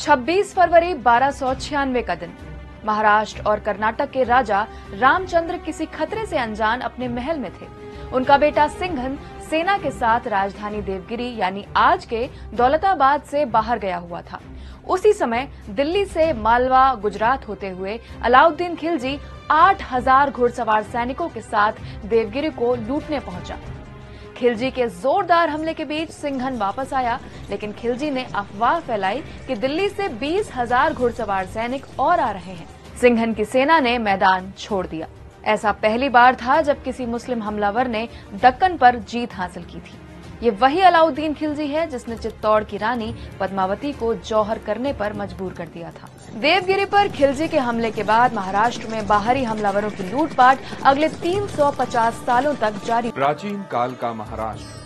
26 फरवरी 1296 का दिन। महाराष्ट्र और कर्नाटक के राजा रामचंद्र किसी खतरे से अनजान अपने महल में थे। उनका बेटा सिंघन सेना के साथ राजधानी देवगिरी यानी आज के दौलताबाद से बाहर गया हुआ था। उसी समय दिल्ली से मालवा गुजरात होते हुए अलाउद्दीन खिलजी 8000 घुड़सवार सैनिकों के साथ देवगिरी को लूटने पहुंचा। खिलजी के जोरदार हमले के बीच सिंघन वापस आया, लेकिन खिलजी ने अफवाह फैलाई कि दिल्ली से 20,000 घुड़सवार सैनिक और आ रहे हैं। सिंघन की सेना ने मैदान छोड़ दिया। ऐसा पहली बार था जब किसी मुस्लिम हमलावर ने दक्कन पर जीत हासिल की थी। ये वही अलाउद्दीन खिलजी है जिसने चित्तौड़ की रानी पद्मावती को जौहर करने पर मजबूर कर दिया था। देवगिरी पर खिलजी के हमले के बाद महाराष्ट्र में बाहरी हमलावरों की लूटपाट अगले 350 सालों तक जारी। प्राचीन काल का महाराष्ट्र।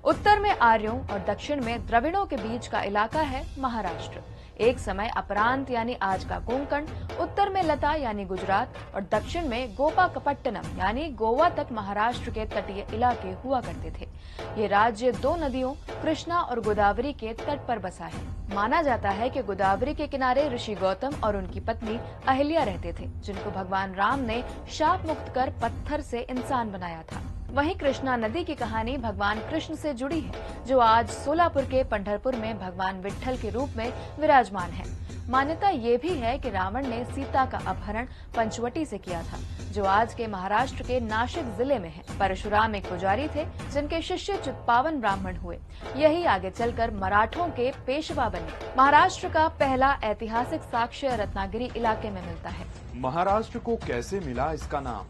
उत्तर में आर्यों और दक्षिण में द्रविड़ों के बीच का इलाका है महाराष्ट्र। एक समय अपरांत यानी आज का कोंकण, उत्तर में लता यानी गुजरात और दक्षिण में गोपाकपट्टनम यानी गोवा तक महाराष्ट्र के तटीय इलाके हुआ करते थे। ये राज्य दो नदियों कृष्णा और गोदावरी के तट पर बसा है। माना जाता है कि गोदावरी के किनारे ऋषि गौतम और उनकी पत्नी अहिल्या रहते थे, जिनको भगवान राम ने शाप मुक्त कर पत्थर से इंसान बनाया था। वहीं कृष्णा नदी की कहानी भगवान कृष्ण से जुड़ी है, जो आज सोलापुर के पंढरपुर में भगवान विट्ठल के रूप में विराजमान है। मान्यता ये भी है कि रावण ने सीता का अपहरण पंचवटी से किया था, जो आज के महाराष्ट्र के नासिक जिले में है। परशुराम एक पुजारी थे, जिनके शिष्य चित्पावन ब्राह्मण हुए। यही आगे चलकर मराठों के पेशवा बने। महाराष्ट्र का पहला ऐतिहासिक साक्ष्य रत्नागिरी इलाके में मिलता है। महाराष्ट्र को कैसे मिला इसका नाम?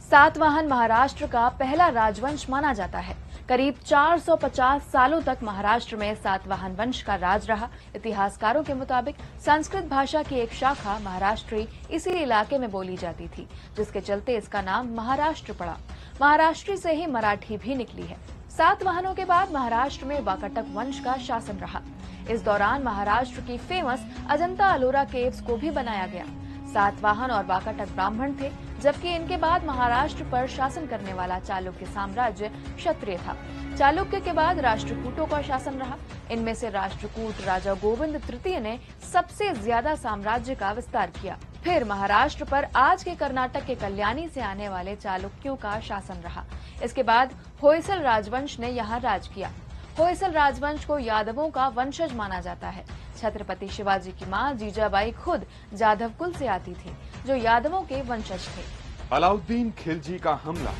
सातवाहन महाराष्ट्र का पहला राजवंश माना जाता है। करीब 450 सालों तक महाराष्ट्र में सातवाहन वंश का राज रहा। इतिहासकारों के मुताबिक संस्कृत भाषा की एक शाखा महाराष्ट्री इसी इलाके में बोली जाती थी, जिसके चलते इसका नाम महाराष्ट्र पड़ा। महाराष्ट्र से ही मराठी भी निकली है। सातवाहनों के बाद महाराष्ट्र में वाकाटक वंश का शासन रहा। इस दौरान महाराष्ट्र की फेमस अजंता अलोरा केव्स को भी बनाया गया। सातवाहन और वाकाटक ब्राह्मण थे, जबकि इनके बाद महाराष्ट्र पर शासन करने वाला चालुक्य साम्राज्य क्षत्रिय था। चालुक्य के बाद राष्ट्रकूटों का शासन रहा। इनमें से राष्ट्रकूट राजा गोविंद तृतीय ने सबसे ज्यादा साम्राज्य का विस्तार किया। फिर महाराष्ट्र पर आज के कर्नाटक के कल्याणी से आने वाले चालुक्यों का शासन रहा। इसके बाद होयसल राजवंश ने यहाँ राज किया। होयसल राजवंश को यादवों का वंशज माना जाता है। छत्रपति शिवाजी की मां जीजाबाई खुद जाधव कुल से आती थी, जो यादवों के वंशज थे। अलाउद्दीन खिलजी का हमला।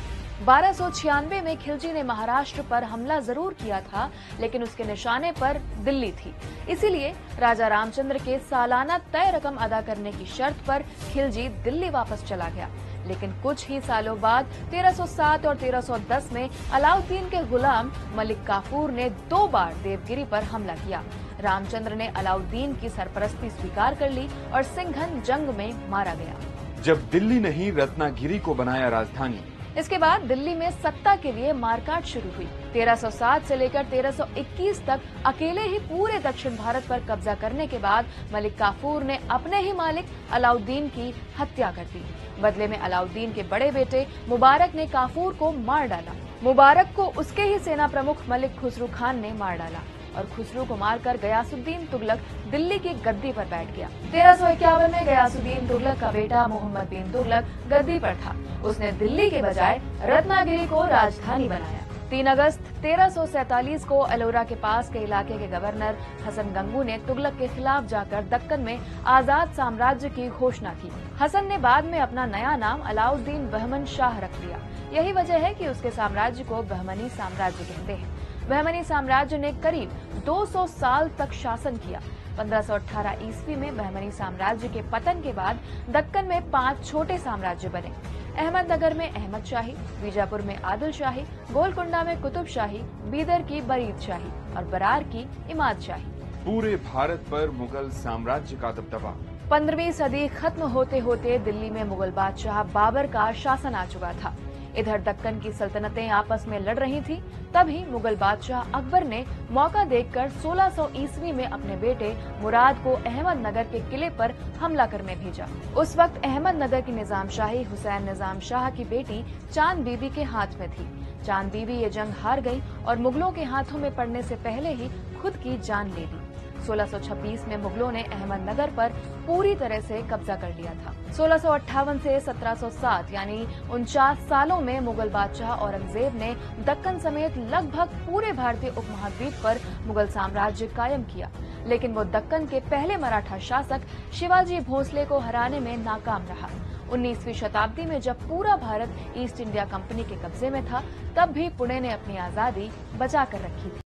1296 में खिलजी ने महाराष्ट्र पर हमला जरूर किया था, लेकिन उसके निशाने पर दिल्ली थी। इसीलिए राजा रामचंद्र के सालाना तय रकम अदा करने की शर्त पर खिलजी दिल्ली वापस चला गया। लेकिन कुछ ही सालों बाद 1307 और 1310 में अलाउद्दीन के गुलाम मलिक काफूर ने 2 बार देवगिरी पर हमला किया। रामचंद्र ने अलाउद्दीन की सरपरस्ती स्वीकार कर ली और सिंघन जंग में मारा गया। जब दिल्ली नहीं रत्नागिरी को बनाया राजधानी। इसके बाद दिल्ली में सत्ता के लिए मारकाट शुरू हुई। 1307 से लेकर 1321 तक अकेले ही पूरे दक्षिण भारत पर कब्जा करने के बाद मलिक काफूर ने अपने ही मालिक अलाउद्दीन की हत्या कर दी। बदले में अलाउद्दीन के बड़े बेटे मुबारक ने काफूर को मार डाला। मुबारक को उसके ही सेना प्रमुख मलिक खुसरू खान ने मार डाला और खुसरू को मारकर गयासुद्दीन तुगलक दिल्ली की गद्दी पर बैठ गया। 1351 में गयासुद्दीन तुगलक का बेटा मोहम्मद बिन तुगलक गद्दी पर था। उसने दिल्ली के बजाय रत्नागिरी को राजधानी बनाया। 3 अगस्त 1347 को एलोरा के पास के इलाके के गवर्नर हसन गंगू ने तुगलक के खिलाफ जाकर दक्कन में आजाद साम्राज्य की घोषणा की। हसन ने बाद में अपना नया नाम अलाउद्दीन बहमन शाह रख लिया। यही वजह है कि उसके साम्राज्य को बहमनी साम्राज्य कहते हैं। बहमनी साम्राज्य ने करीब 200 साल तक शासन किया। 1518 ईस्वी में बहमनी साम्राज्य के पतन के बाद दक्कन में 5 छोटे साम्राज्य बने। अहमदनगर में अहमद शाही, बीजापुर में आदिल शाही, गोलकुंडा में कुतुब शाही, बीदर की बरीद शाही और बरार की इमाद शाही। पूरे भारत पर मुगल साम्राज्य का दबदबा। 15वीं सदी खत्म होते होते दिल्ली में मुगल बादशाह बाबर का शासन आ चुका था। इधर दक्कन की सल्तनतें आपस में लड़ रही थी। तभी मुगल बादशाह अकबर ने मौका देखकर 1600 ईस्वी में अपने बेटे मुराद को अहमदनगर के किले पर हमला करने भेजा। उस वक्त अहमदनगर की निजामशाही हुसैन निजाम शाह की बेटी चांद बीबी के हाथ में थी। चांद बीबी ये जंग हार गई और मुगलों के हाथों में पड़ने से पहले ही खुद की जान ले ली। 1626 में मुगलों ने अहमदनगर पर पूरी तरह से कब्जा कर लिया था। 1658 से 1707 यानी 49 सालों में मुगल बादशाह औरंगजेब ने दक्कन समेत लगभग पूरे भारतीय उपमहाद्वीप पर मुगल साम्राज्य कायम किया, लेकिन वो दक्कन के पहले मराठा शासक शिवाजी भोसले को हराने में नाकाम रहा। 19वीं शताब्दी में जब पूरा भारत ईस्ट इंडिया कंपनी के कब्जे में था, तब भी पुणे ने अपनी आजादी बचा कर रखी थी।